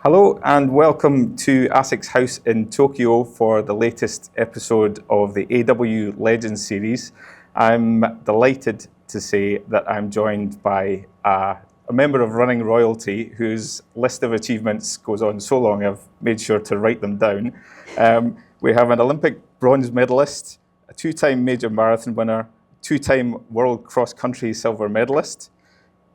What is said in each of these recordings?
Hello and welcome to ASIC's House in Tokyo for the latest episode of the AW Legends series. I'm delighted to say that I'm joined by a member of running royalty whose list of achievements goes on so long I've made sure to write them down. We have an Olympic bronze medalist, a two-time major marathon winner, two-time world cross-country silver medalist.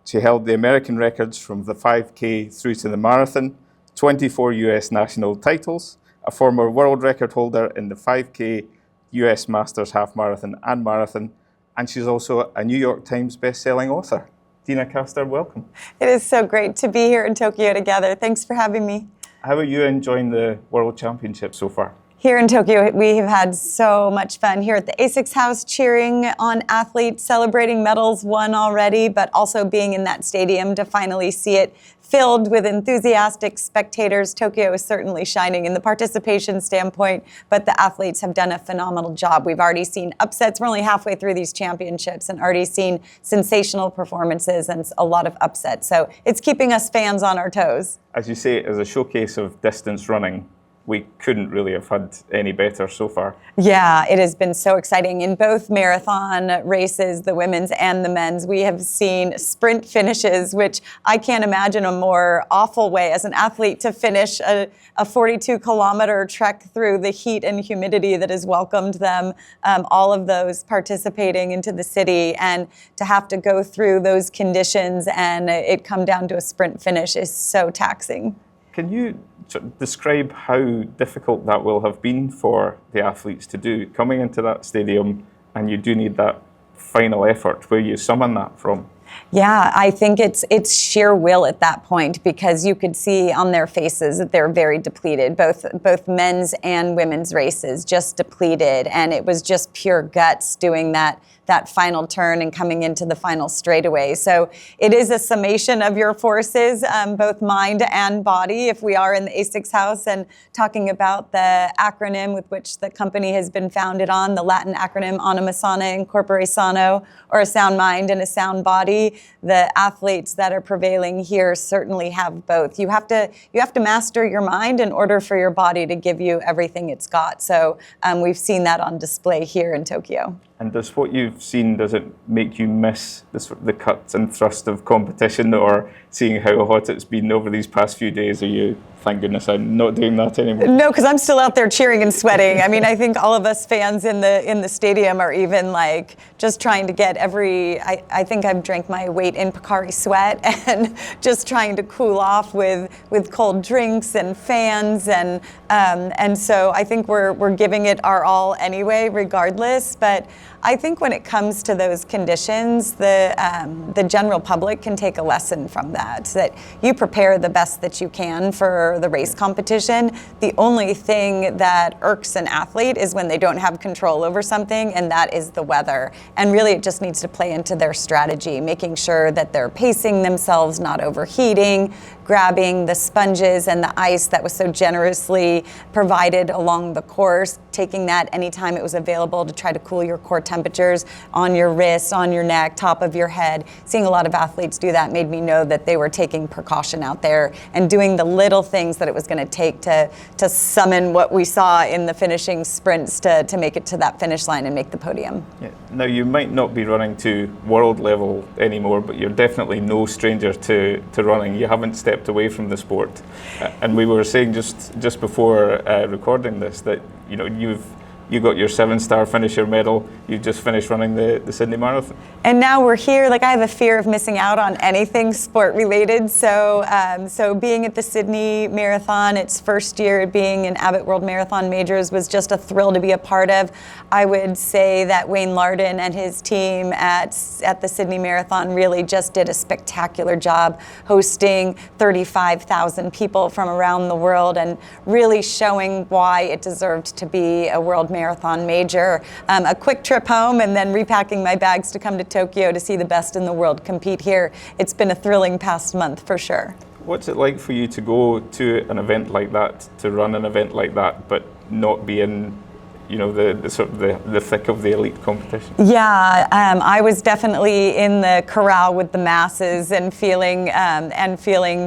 She held the American records from the 5K through to the marathon, 24 US national titles, a former world record holder in the 5K, US Masters half marathon and marathon, and she's also a New York Times best-selling author. Deena Kastor, welcome. It is so great to be here in Tokyo together. Thanks for having me. How are you enjoying the World Championship so far? Here in Tokyo, we have had so much fun here at the ASIC's house, cheering on athletes, celebrating medals won already, but also being in that stadium to finally see it filled with enthusiastic spectators. Tokyo is certainly shining in the participation standpoint, but the athletes have done a phenomenal job. We've already seen upsets. We're only halfway through these championships and already seen sensational performances and a lot of upsets. So it's keeping us fans on our toes. As you say, as a showcase of distance running, we couldn't really have had any better so far. Yeah, it has been so exciting. In both marathon races, the women's and the men's, we have seen sprint finishes, which I can't imagine a more awful way as an athlete to finish a 42-kilometer trek through the heat and humidity that has welcomed them, all of those participating into the city, and to have to go through those conditions and it come down to a sprint finish is so taxing. Can you describe how difficult that will have been for the athletes to do, coming into that stadium and you do need that final effort? Where you summon that from? Yeah, I think it's sheer will at that point, because you could see on their faces that they're very depleted, both men's and women's races, just depleted. And it was just pure guts doing that final turn and coming into the final straightaway. So it is a summation of your forces, both mind and body, if we are in the ASIC's house and talking about the acronym with which the company has been founded on, the Latin acronym Anima Sana in Corpore Sano, or a sound mind and a sound body. The athletes that are prevailing here certainly have both. You have to master your mind in order for your body to give you everything it's got. So we've seen that on display here in Tokyo. And does what you've seen, does it make you miss the cut and thrust of competition, or seeing how hot it's been over these past few days? Are you, thank goodness I'm not doing that anymore? No, because I'm still out there cheering and sweating. I mean, I think all of us fans in the stadium are even like just trying to get I think I've drank my weight in Pocari Sweat and just trying to cool off with cold drinks and fans, and so I think we're giving it our all anyway, regardless. But I think when it comes to those conditions, the general public can take a lesson from that you prepare the best that you can for the race competition. The only thing that irks an athlete is when they don't have control over something, and that is the weather. And really it just needs to play into their strategy, making sure that they're pacing themselves, not overheating, grabbing the sponges and the ice that was so generously provided along the course, taking that anytime it was available to try to cool your core temperatures on your wrists, on your neck, top of your head. Seeing a lot of athletes do that made me know that they were taking precaution out there and doing the little things that it was going to take to summon what we saw in the finishing sprints to make it to that finish line and make the podium. Yeah. Now, you might not be running to world level anymore, but you're definitely no stranger to running. You haven't stepped away from the sport. And we were saying just before recording this that you got your 7-star finisher medal. You just finished running the Sydney Marathon. And now we're here. Like, I have a fear of missing out on anything sport related. So being at the Sydney Marathon, its first year being in Abbott World Marathon Majors, was just a thrill to be a part of. I would say that Wayne Larden and his team at the Sydney Marathon really just did a spectacular job hosting 35,000 people from around the world and really showing why it deserved to be a world marathon major. A quick trip home and then repacking my bags to come to Tokyo to see the best in the world compete here. It's been a thrilling past month for sure. What's it like for you to go to an event like that, to run an event like that, but not be in the sort of the thick of the elite competition? Yeah, I was definitely in the corral with the masses and feeling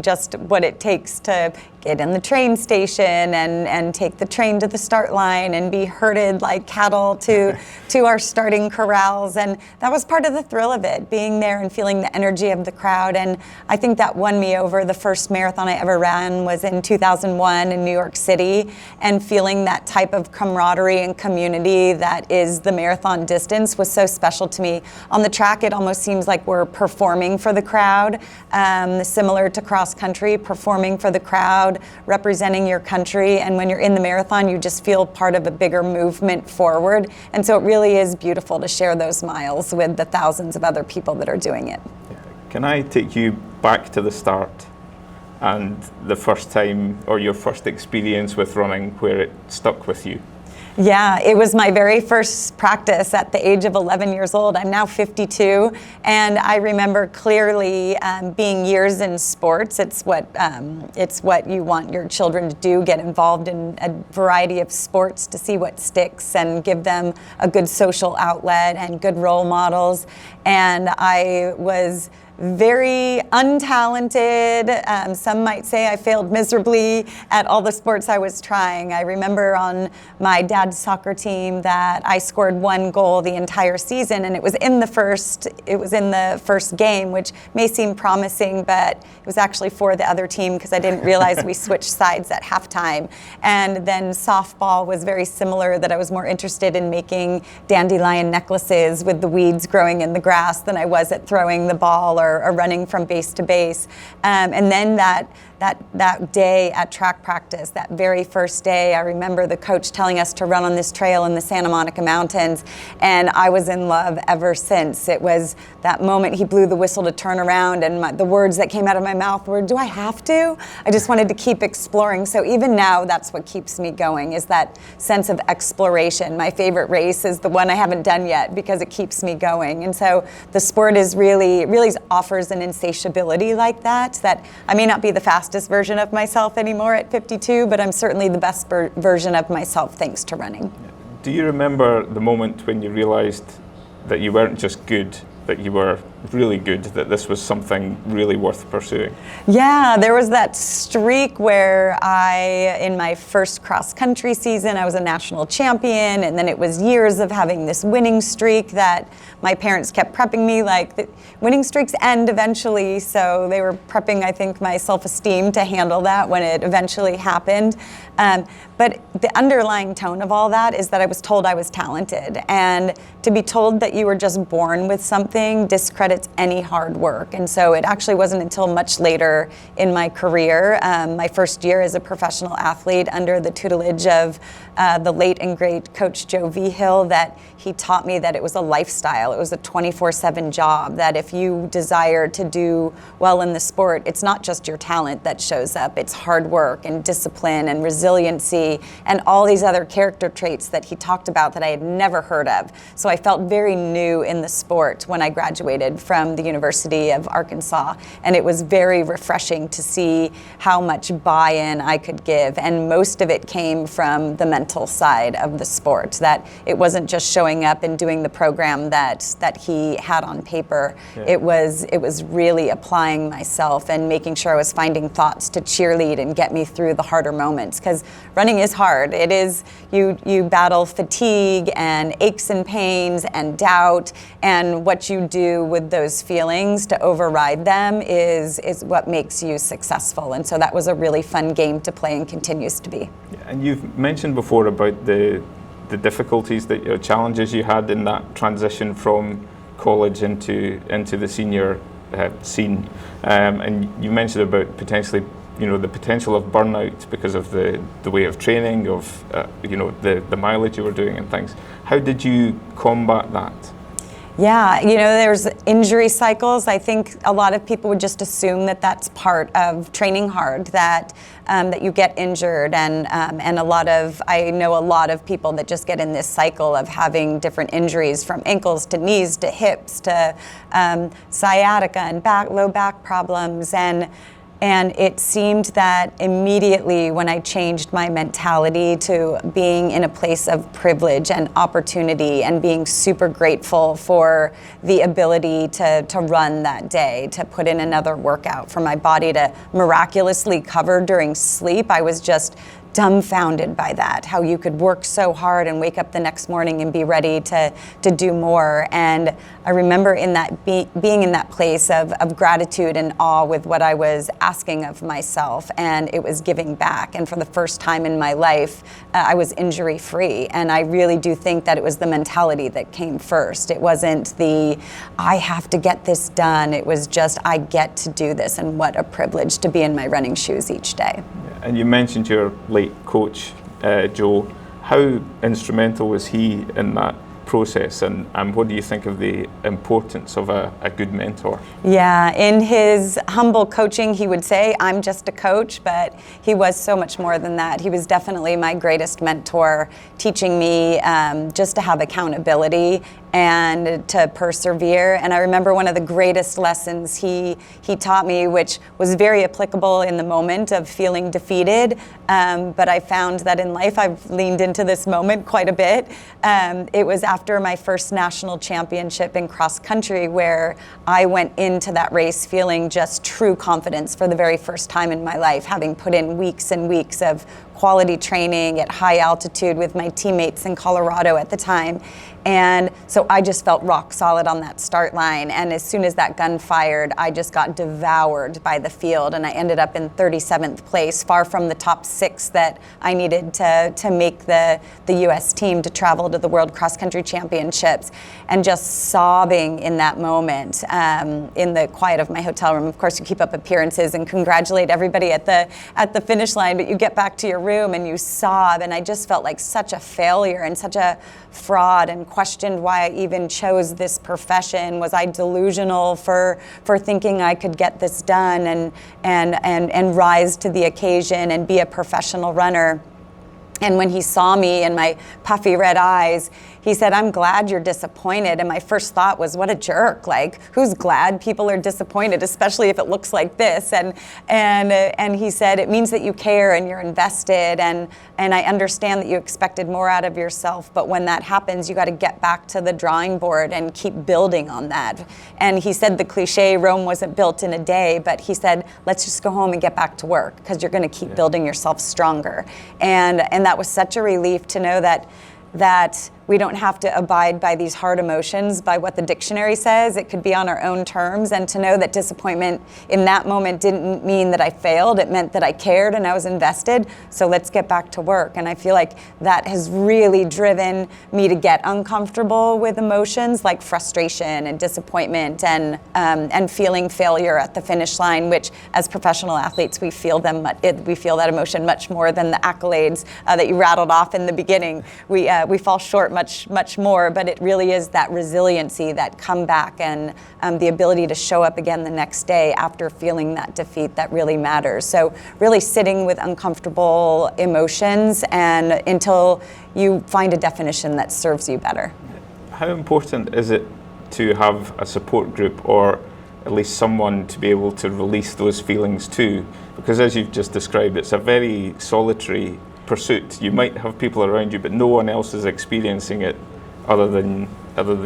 just what it takes to get in the train station and take the train to the start line and be herded like cattle to our starting corrals. And that was part of the thrill of it, being there and feeling the energy of the crowd. And I think that won me over. The first marathon I ever ran was in 2001 in New York City, and feeling that type of camaraderie and community that is the marathon distance was so special to me. On the track, it almost seems like we're performing for the crowd, similar to cross country, performing for the crowd, representing your country. And when you're in the marathon, you just feel part of a bigger movement forward. And so it really is beautiful to share those miles with the thousands of other people that are doing it. Can I take you back to the start and the first time or your first experience with running where it stuck with you? Yeah, it was my very first practice at the age of 11 years old. I'm now 52, and I remember clearly being years in sports. It's what you want your children to do, get involved in a variety of sports to see what sticks and give them a good social outlet and good role models. And I was very untalented. Some might say I failed miserably at all the sports I was trying. I remember on my dad's soccer team that I scored 1 goal the entire season, and it was in the first game, which may seem promising, but it was actually for the other team because I didn't realize we switched sides at halftime. And then softball was very similar, that I was more interested in making dandelion necklaces with the weeds growing in the grass than I was at throwing the ball or running from base to base. And then that day at track practice, that very first day, I remember the coach telling us to run on this trail in the Santa Monica Mountains, and I was in love ever since. It was that moment he blew the whistle to turn around, and the words that came out of my mouth were, "Do I have to?" I just wanted to keep exploring. So even now, that's what keeps me going, is that sense of exploration. My favorite race is the one I haven't done yet because it keeps me going. And so the sport is really offers an insatiability like that I may not be the fastest version of myself anymore at 52, but I'm certainly the best version of myself thanks to running. Do you remember the moment when you realized that you weren't just good, that you were really good, that this was something really worth pursuing? Yeah, there was that streak where in my first cross country season, I was a national champion, and then it was years of having this winning streak that my parents kept prepping me, like, the winning streaks end eventually, so they were prepping, I think, my self-esteem to handle that when it eventually happened. But the underlying tone of all that is that I was told I was talented, and to be told that you were just born with something discredits any hard work. And so it actually wasn't until much later in my career, my first year as a professional athlete under the tutelage of the late and great Coach Joe Vigil, that he taught me that it was a lifestyle. It was a 24/7 job, that if you desire to do well in the sport, it's not just your talent that shows up. It's hard work and discipline and resiliency and all these other character traits that he talked about that I had never heard of. So I felt very new in the sport when I graduated from the University of Arkansas. And it was very refreshing to see how much buy-in I could give. And most of it came from the mental side of the sport, that it wasn't just showing up and doing the program that he had on paper. Yeah. It was really applying myself and making sure I was finding thoughts to cheerlead and get me through the harder moments, because running is hard. It is, you battle fatigue and aches and pains and doubt, and what you do with those feelings to override them is what makes you successful. And so that was a really fun game to play and continues to be. And you've mentioned before about the difficulties, the challenges you had in that transition from college into the senior scene, and you mentioned about potentially, the potential of burnout because of the way of training, of the mileage you were doing and things. How did you combat that? Yeah, there's injury cycles. I think a lot of people would just assume that that's part of training hard, that you get injured, and I know a lot of people that just get in this cycle of having different injuries, from ankles to knees to hips to sciatica and low back problems. And And it seemed that immediately when I changed my mentality to being in a place of privilege and opportunity and being super grateful for the ability to run that day, to put in another workout, for my body to miraculously cover during sleep, I was just dumbfounded by that, how you could work so hard and wake up the next morning and be ready to do more. And I remember in that being in that place of gratitude and awe with what I was asking of myself, and it was giving back. And for the first time in my life, I was injury free. And I really do think that it was the mentality that came first. It wasn't the, I have to get this done. It was just, I get to do this, and what a privilege to be in my running shoes each day. And you mentioned your late coach, Joe. How instrumental was he in that process, and what do you think of the importance of a good mentor? Yeah, in his humble coaching, he would say, I'm just a coach, but he was so much more than that. He was definitely my greatest mentor, teaching me just to have accountability and to persevere. And I remember one of the greatest lessons he taught me, which was very applicable in the moment of feeling defeated, but I found that in life I've leaned into this moment quite a bit. It was after my first national championship in cross country, where I went into that race feeling just true confidence for the very first time in my life, having put in weeks and weeks of quality training at high altitude with my teammates in Colorado at the time. And so I just felt rock solid on that start line. And as soon as that gun fired, I just got devoured by the field. And I ended up in 37th place, far from the top 6 that I needed to make the US team to travel to the World Cross Country Championships. And just sobbing in that moment in the quiet of my hotel room. Of course, you keep up appearances and congratulate everybody at the finish line, but you get back to your room and you sob. And I just felt like such a failure and such a fraud, and questioned why I even chose this profession. Was I delusional for thinking I could get this done and rise to the occasion and be a professional runner? And when he saw me and my puffy red eyes, he said, I'm glad you're disappointed. And my first thought was, what a jerk. Like, who's glad people are disappointed, especially if it looks like this? And he said, it means that you care and you're invested. And I understand that you expected more out of yourself. But when that happens, you got to get back to the drawing board and keep building on that. And he said the cliche, Rome wasn't built in a day. But he said, let's just go home and get back to work, because you're going to keep building yourself stronger. And that was such a relief to know that we don't have to abide by these hard emotions, by what the dictionary says. It could be on our own terms. And to know that disappointment in that moment didn't mean that I failed. It meant that I cared and I was invested. So let's get back to work. And I feel like that has really driven me to get uncomfortable with emotions like frustration and disappointment and feeling failure at the finish line, which as professional athletes, we feel that emotion much more than the accolades that you rattled off in the beginning. We fall short much more, but it really is that resiliency, that comeback, and the ability to show up again the next day after feeling that defeat that really matters. So really sitting with uncomfortable emotions and until you find a definition that serves you better. How important is it to have a support group, or at least someone to be able to release those feelings to? Because as you've just described, it's a very solitary pursuit. You might have people around you, but no one else is experiencing it other than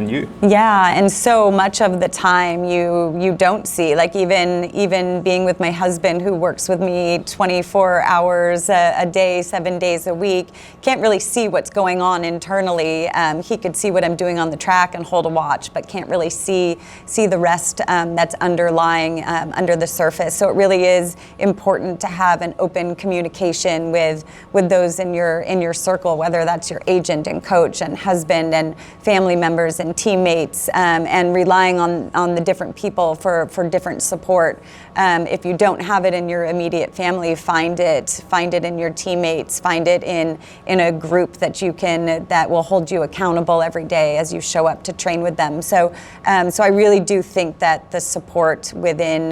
you. Yeah, and so much of the time you don't see, like even being with my husband, who works with me 24 hours a day, 7 days a week, can't really see what's going on internally. He could see what I'm doing on the track and hold a watch, but can't really see the rest that's underlying under the surface. So it really is important to have an open communication with those in your circle, whether that's your agent and coach and husband and family members and teammates, and relying on the different people for different support. If you don't have it in your immediate family, find it in your teammates, find it in a group that will hold you accountable every day as you show up to train with them. So I really do think that the support within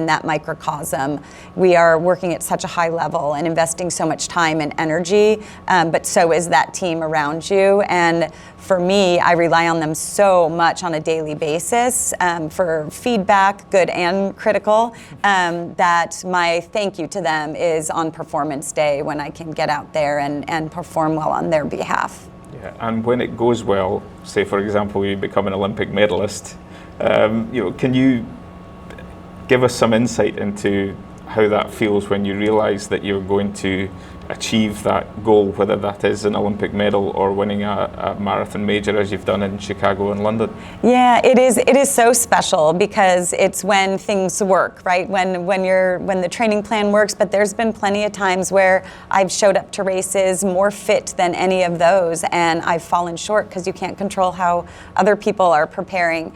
that microcosm, we are working at such a high level and investing so much time and energy, but so is that team around you. And for me, I rely rely on them so much on a daily basis for feedback, good and critical, that my thank you to them is on performance day when I can get out there and perform well on their behalf. Yeah, and when it goes well, say for example you become an Olympic medalist, can you give us some insight into how that feels when you realize that you're going to achieve that goal, whether that is an Olympic medal or winning a marathon major as you've done in Chicago and London? Yeah, it is so special because it's when things work, right? When the training plan works, but there's been plenty of times where I've showed up to races more fit than any of those, and I've fallen short because you can't control how other people are preparing.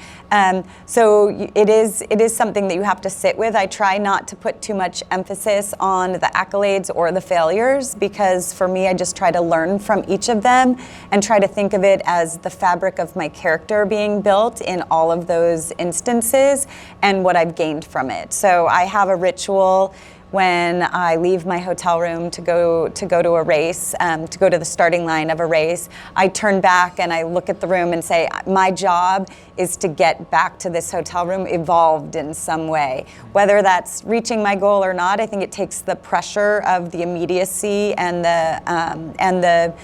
So it is something that you have to sit with. I try not to put too much emphasis on the accolades or the failures, because for me, I just try to learn from each of them and try to think of it as the fabric of my character being built in all of those instances and what I've gained from it. So I have a ritual when I leave my hotel room to go to a race, to go to the starting line of a race. I turn back and I look at the room and say, my job is to get back to this hotel room evolved in some way. Whether that's reaching my goal or not, I think it takes the pressure of the immediacy and the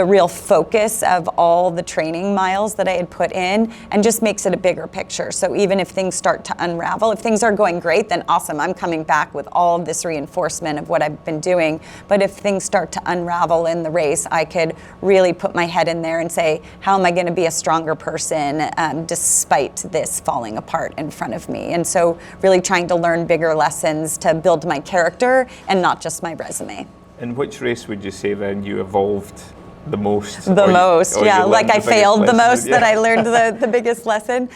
real focus of all the training miles that I had put in, and just makes it a bigger picture. So even if things start to unravel, if things are going great, then awesome, I'm coming back with all of this reinforcement of what I've been doing. But if things start to unravel in the race, I could really put my head in there and say, how am I going to be a stronger person despite this falling apart in front of me? And so really trying to learn bigger lessons to build my character and not just my resume. In which race would you say then you evolved the most? Yeah, like I failed the most, that I learned the biggest lesson.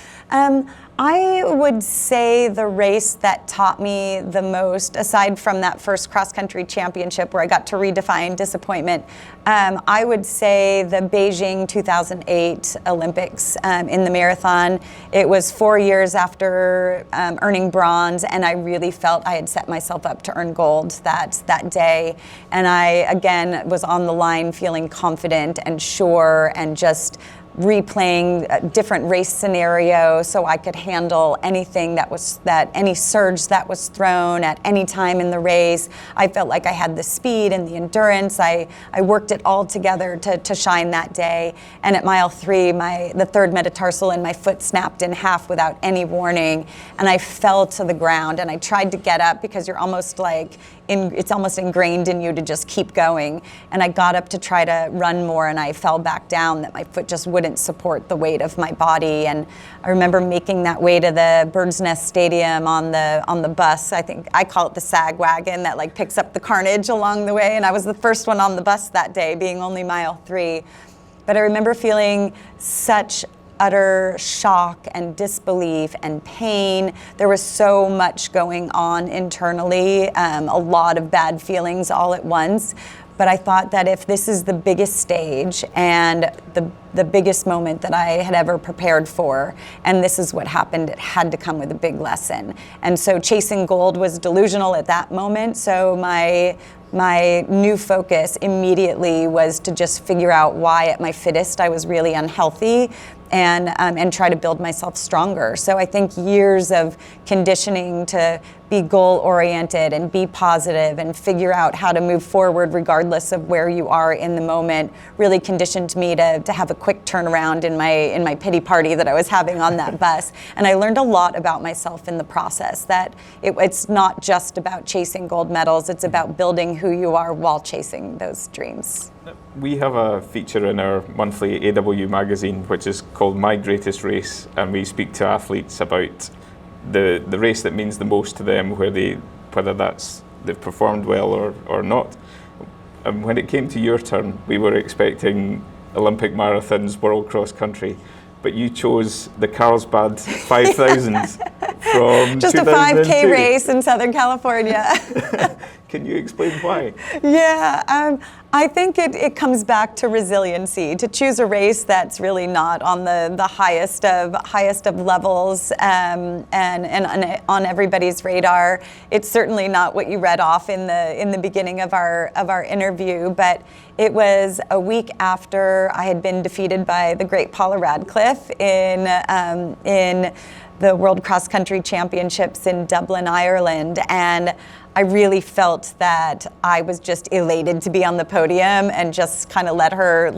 I would say the race that taught me the most, aside from that first cross-country championship where I got to redefine disappointment, I would say the Beijing 2008 Olympics in the marathon. It was 4 years after earning bronze, and I really felt I had set myself up to earn gold that day. And I, again, was on the line feeling confident and sure and just replaying a different race scenario so I could handle anything any surge that was thrown at any time in the race. I felt like I had the speed and the endurance. I worked it all together to shine that day. And at mile 3, the third metatarsal in my foot snapped in half without any warning, and I fell to the ground. And I tried to get up because you're almost like it's almost ingrained in you to just keep going. And I got up to try to run more, and I fell back down, that my foot just wouldn't support the weight of my body. And I remember making that way to the Bird's Nest Stadium on the bus. I think I call it the sag wagon that like picks up the carnage along the way. And I was the first one on the bus that day, being only mile 3. But I remember feeling such utter shock and disbelief and pain. There was so much going on internally, a lot of bad feelings all at once. But I thought that if this is the biggest stage and the biggest moment that I had ever prepared for, and this is what happened, it had to come with a big lesson. And so chasing gold was delusional at that moment. So my new focus immediately was to just figure out why at my fittest I was really unhealthy, and try to build myself stronger. So I think years of conditioning to be goal-oriented and be positive and figure out how to move forward regardless of where you are in the moment really conditioned me to have a quick turnaround in my pity party that I was having on that bus. And I learned a lot about myself in the process, that it's not just about chasing gold medals, it's about building who you are while chasing those dreams. We have a feature in our monthly AW magazine which is called My Greatest Race, and we speak to athletes about the race that means the most to them, whether that's they've performed well or not. And when it came to your turn, we were expecting Olympic marathons, world cross country, but you chose the Carlsbad 5000 from just 2002. a 5K race in Southern California. Can you explain why? Yeah, I think it comes back to resiliency, to choose a race that's really not on the highest of levels and on everybody's radar. It's certainly not what you read off in the beginning of our interview, but it was a week after I had been defeated by the great Paula Radcliffe in the World Cross Country Championships in Dublin, Ireland, and I really felt that I was just elated to be on the podium and just kind of let her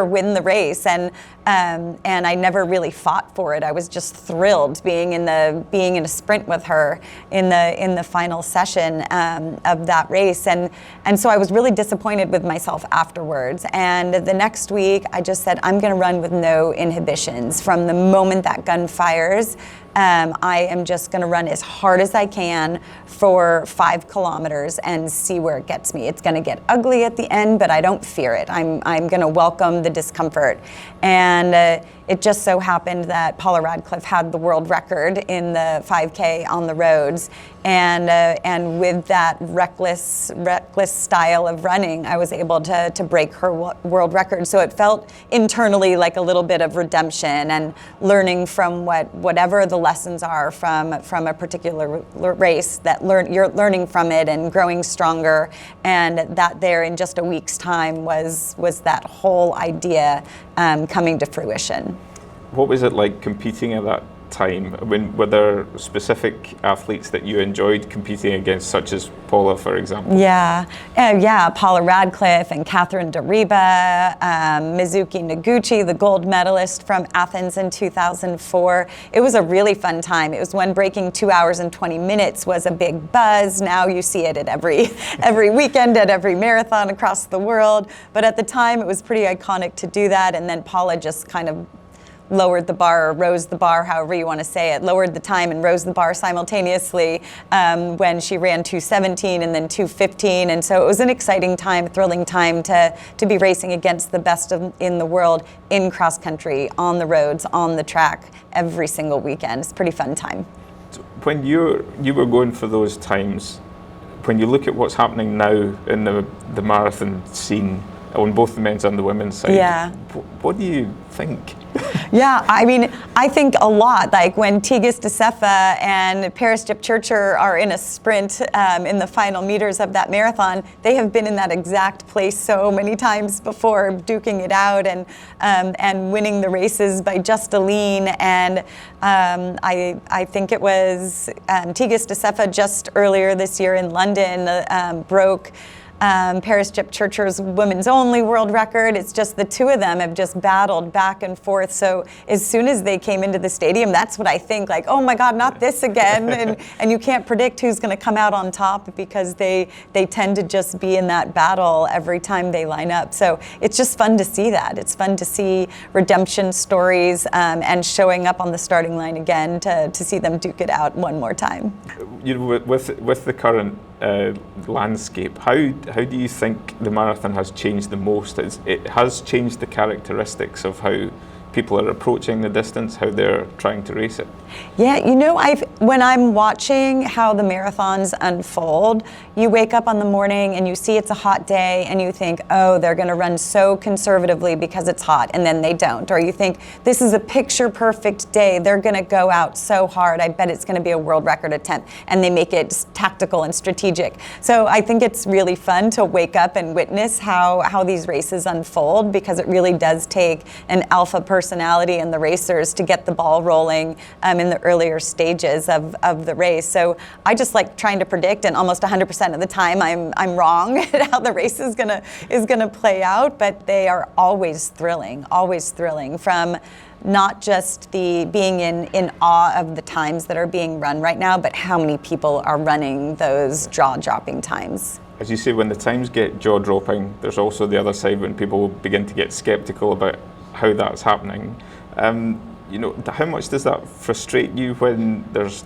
win the race, and I never really fought for it. I was just thrilled being in a sprint with her in the final session of that race, and so I was really disappointed with myself afterwards. And the next week, I just said, I'm going to run with no inhibitions. From the moment that gun fires, I am just going to run as hard as I can for 5 kilometers and see where it gets me. It's going to get ugly at the end, but I don't fear it. I'm going to welcome the discomfort. And it just so happened that Paula Radcliffe had the world record in the 5K on the roads, and with that reckless style of running, I was able to break her world record. So it felt internally like a little bit of redemption and learning from whatever the lessons are from a particular race, that you're learning from it and growing stronger, and that there in just a week's time was that whole idea coming to fruition. What was it like competing at that time? I mean, were there specific athletes that you enjoyed competing against, such as Paula, for example? Yeah, Paula Radcliffe and Catherine Dariba, Mizuki Noguchi, the gold medalist from Athens in 2004. It was a really fun time. It was when breaking 2 hours and 20 minutes was a big buzz. Now you see it at every weekend, at every marathon across the world. But at the time, it was pretty iconic to do that. And then Paula just kind of lowered the bar, or rose the bar, however you want to say it, lowered the time and rose the bar simultaneously when she ran 2:17 and then 2:15. And so it was an exciting time, thrilling time to be racing against the best in the world in cross country, on the roads, on the track, every single weekend. It's a pretty fun time. So when you were going for those times, when you look at what's happening now in the marathon scene, on both the men's and the women's side, yeah. What do you think? Yeah, I mean, I think a lot. Like when Tigist Assefa and Paris Jepchirchir are in a sprint in the final meters of that marathon, they have been in that exact place so many times before, duking it out and winning the races by just a lean. And I think it was Tigist Assefa just earlier this year in London broke Paris Jepchirchir's women's only world record. It's just the two of them have just battled back and forth. So as soon as they came into the stadium, that's what I think, like, oh my God, not this again. And you can't predict who's going to come out on top, because they tend to just be in that battle every time they line up. So it's just fun to see that. It's fun to see redemption stories and showing up on the starting line again to see them duke it out one more time. You know, with the current landscape, how do you think the marathon has changed the most? It has changed the characteristics of how people are approaching the distance, how they're trying to race it. Yeah, you know, when I'm watching how the marathons unfold, you wake up on the morning and you see it's a hot day and you think, oh, they're going to run so conservatively because it's hot, and then they don't. Or you think, this is a picture perfect day, they're going to go out so hard, I bet it's going to be a world record attempt, and they make it tactical and strategic. So I think it's really fun to wake up and witness how these races unfold, because it really does take an alpha personality in the racers to get the ball rolling in the earlier stages of the race. So I just like trying to predict, and almost 100% of the time I'm wrong at how the race is gonna play out, but they are always thrilling from not just the being in awe of the times that are being run right now, but how many people are running those jaw-dropping times. As you say, when the times get jaw-dropping, there's also the other side when people begin to get skeptical about how that's happening. how much does that frustrate you when there's,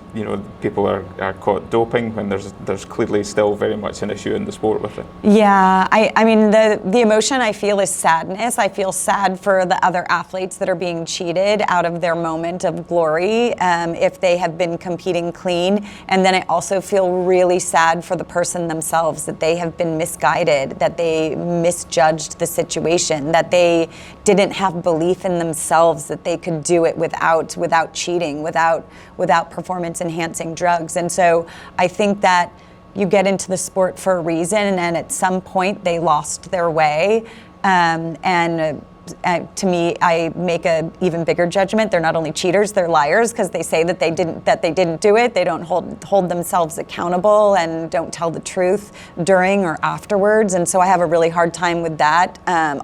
people are caught doping, when there's clearly still very much an issue in the sport with it? Yeah, I mean, the emotion I feel is sadness. I feel sad for the other athletes that are being cheated out of their moment of glory if they have been competing clean. And then I also feel really sad for the person themselves, that they have been misguided, that they misjudged the situation, that they didn't have belief in themselves that they could do it without cheating, without performance enhancing drugs. And so I think that you get into the sport for a reason, and at some point they lost their way. To me, I make an even bigger judgment. They're not only cheaters, they're liars, because they say that they didn't do it. They don't hold themselves accountable and don't tell the truth during or afterwards. And so I have a really hard time with that.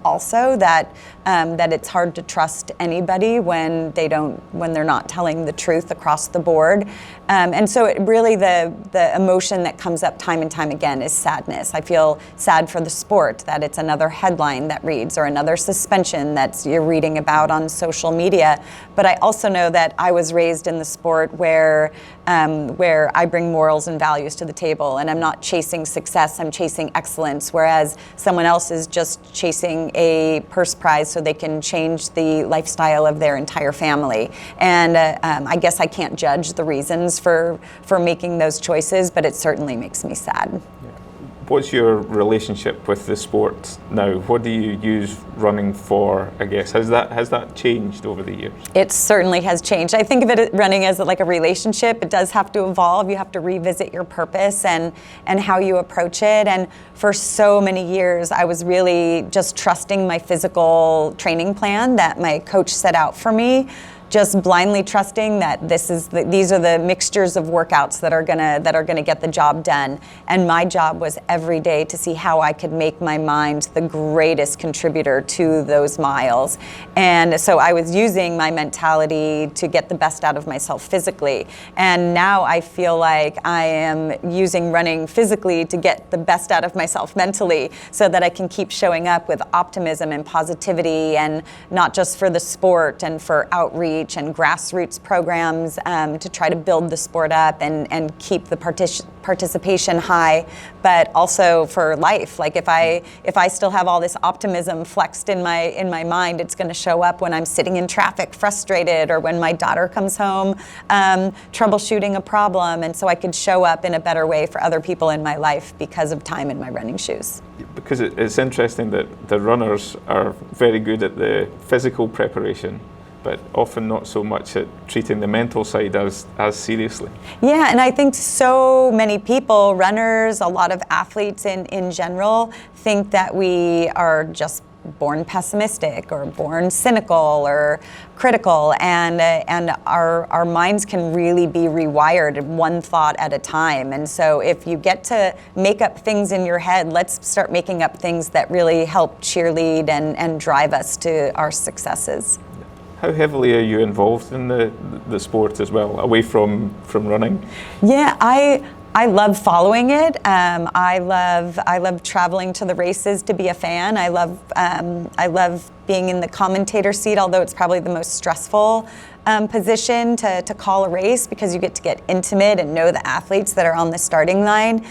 Also, that it's hard to trust anybody when they're not telling the truth across the board. And so it really, the emotion that comes up time and time again is sadness. I feel sad for the sport, that it's another headline that reads, or another suspension that you're reading about on social media. But I also know that I was raised in the sport where I bring morals and values to the table, and I'm not chasing success, I'm chasing excellence, whereas someone else is just chasing a purse prize so they can change the lifestyle of their entire family. And I guess I can't judge the reasons for making those choices, but it certainly makes me sad. What's your relationship with the sport now? What do you use running for, I guess? Has that changed over the years? It certainly has changed. I think of it running as like a relationship. It does have to evolve. You have to revisit your purpose and how you approach it. And for so many years, I was really just trusting my physical training plan that my coach set out for me. Just blindly trusting that these are the mixtures of workouts that are gonna get the job done. And my job was every day to see how I could make my mind the greatest contributor to those miles. And so I was using my mentality to get the best out of myself physically. And now I feel like I am using running physically to get the best out of myself mentally, so that I can keep showing up with optimism and positivity, and not just for the sport and for outreach and grassroots programs to try to build the sport up and keep the participation high, but also for life. Like if I still have all this optimism flexed in my mind, it's going to show up when I'm sitting in traffic frustrated, or when my daughter comes home troubleshooting a problem. And so I could show up in a better way for other people in my life because of time in my running shoes. Because it's interesting that the runners are very good at the physical preparation, but often not so much at treating the mental side as seriously. Yeah, and I think so many people, runners, a lot of athletes in general, think that we are just born pessimistic or born cynical or critical, and our minds can really be rewired one thought at a time. And so if you get to make up things in your head, let's start making up things that really help cheerlead and drive us to our successes. How heavily are you involved in the sport as well, away from running? Yeah, I love following it. I love traveling to the races to be a fan. I love being in the commentator seat, although it's probably the most stressful position to call a race, because you get to get intimate and know the athletes that are on the starting line.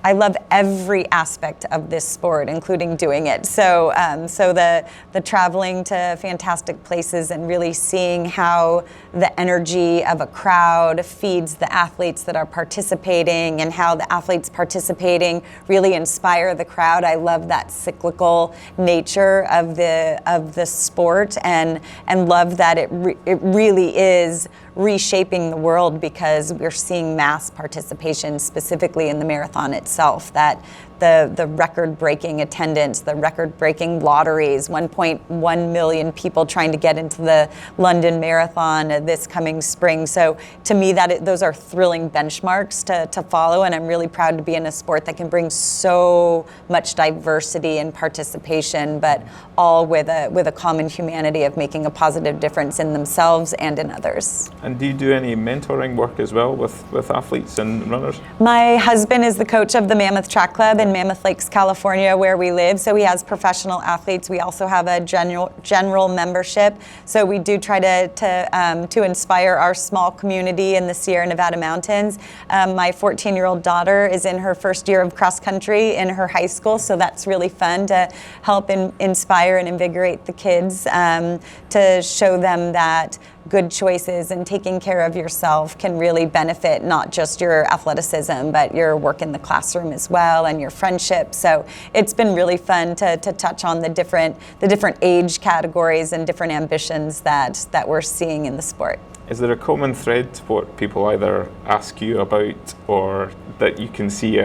I love every aspect of this sport, including doing it. So the traveling to fantastic places and really seeing how the energy of a crowd feeds the athletes that are participating, and how the athletes participating really inspire the crowd. I love that cyclical nature of the sport, and love that it really is reshaping the world, because we're seeing mass participation, specifically in the marathon itself, that the record-breaking attendance, the record-breaking lotteries, 1.1 million people trying to get into the London Marathon this coming spring. So to me, those are thrilling benchmarks to follow, and I'm really proud to be in a sport that can bring so much diversity and participation, but all with a common humanity of making a positive difference in themselves and in others. And do you do any mentoring work as well with athletes and runners? My husband is the coach of the Mammoth Track Club in Mammoth Lakes, California, where we live. So he has professional athletes. We also have a general membership. So we do try to inspire our small community in the Sierra Nevada mountains. My 14-year-old daughter is in her first year of cross country in her high school. So that's really fun to help inspire and invigorate the kids, to show them that good choices and taking care of yourself can really benefit not just your athleticism, but your work in the classroom as well and your friendships. So it's been really fun to touch on the different age categories and different ambitions that we're seeing in the sport. Is there a common thread to what people either ask you about, or that you can see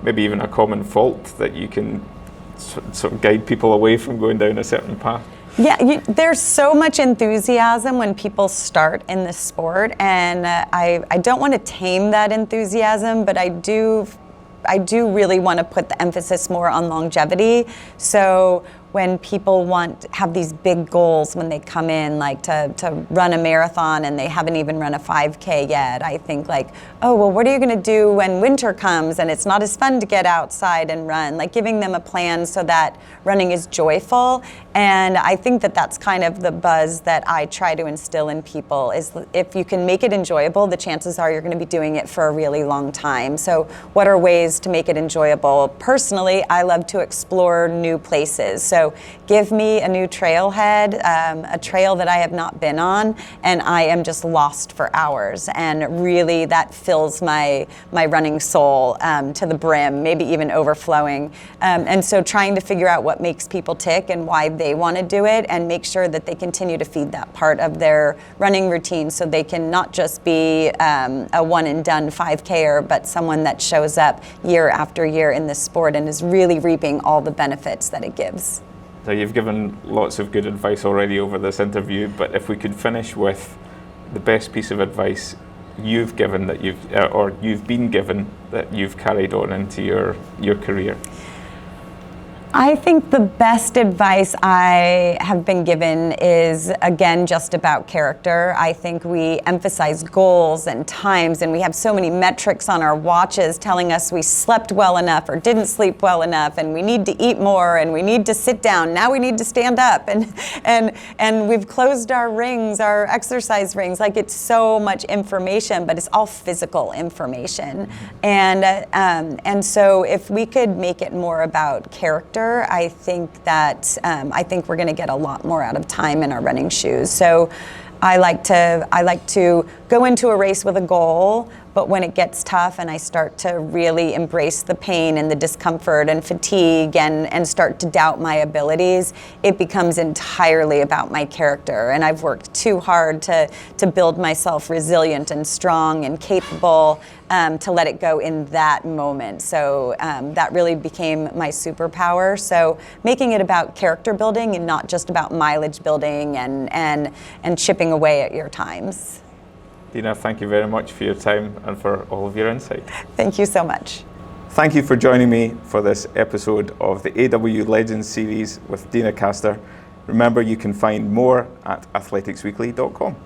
maybe even a common fault that you can sort of guide people away from going down a certain path? Yeah, there's so much enthusiasm when people start in this sport, and I don't want to tame that enthusiasm, but I do really want to put the emphasis more on longevity. So when people have these big goals when they come in, like to run a marathon and they haven't even run a 5K yet, I think like, oh, well, what are you going to do when winter comes and it's not as fun to get outside and run? Like giving them a plan so that running is joyful. And I think that that's kind of the buzz that I try to instill in people, is if you can make it enjoyable, the chances are you're going to be doing it for a really long time. So what are ways to make it enjoyable? Personally, I love to explore new places. So give me a new trailhead, a trail that I have not been on, and I am just lost for hours. And really that fills my running soul to the brim, maybe even overflowing. And so trying to figure out what makes people tick and why they want to do it, and make sure that they continue to feed that part of their running routine so they can not just be a one and done 5K'er, but someone that shows up year after year in this sport and is really reaping all the benefits that it gives. So you've given lots of good advice already over this interview, but if we could finish with the best piece of advice you've given that you've been given that you've carried on into your career. I think the best advice I have been given is, again, just about character. I think we emphasize goals and times, and we have so many metrics on our watches telling us we slept well enough or didn't sleep well enough, and we need to eat more, and we need to sit down. Now we need to stand up, and we've closed our rings, our exercise rings. Like, it's so much information, but it's all physical information. And so if we could make it more about character, I think we're going to get a lot more out of time in our running shoes. So I like to go into a race with a goal, but when it gets tough and I start to really embrace the pain and the discomfort and fatigue and start to doubt my abilities, it becomes entirely about my character. And I've worked too hard to build myself resilient and strong and capable to let it go in that moment. So that really became my superpower. So making it about character building and not just about mileage building and chipping away at your times. Deena, thank you very much for your time and for all of your insight. Thank you so much. Thank you for joining me for this episode of the AW Legends series with Deena Kastor. Remember, you can find more at athleticsweekly.com.